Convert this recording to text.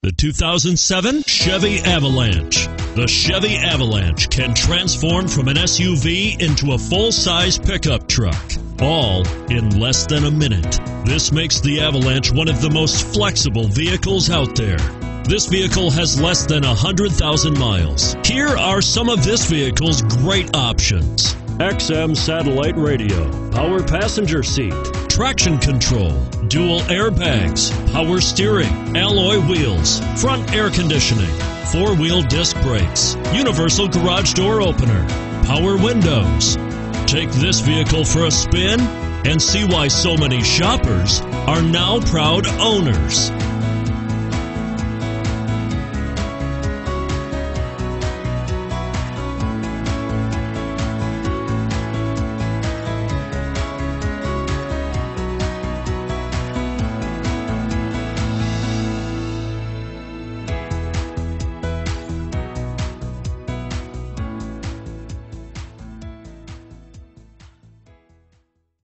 The 2007 Chevy Avalanche. The Chevy Avalanche can transform from an SUV into a full-size pickup truck, all in less than a minute. This makes the Avalanche one of the most flexible vehicles out there. This vehicle has less than 100,000 miles. Here are some of this vehicle's great options: XM satellite radio, power passenger seat, traction control, dual airbags, power steering, alloy wheels, front air conditioning, four-wheel disc brakes, universal garage door opener, power windows. Take this vehicle for a spin and see why so many shoppers are now proud owners.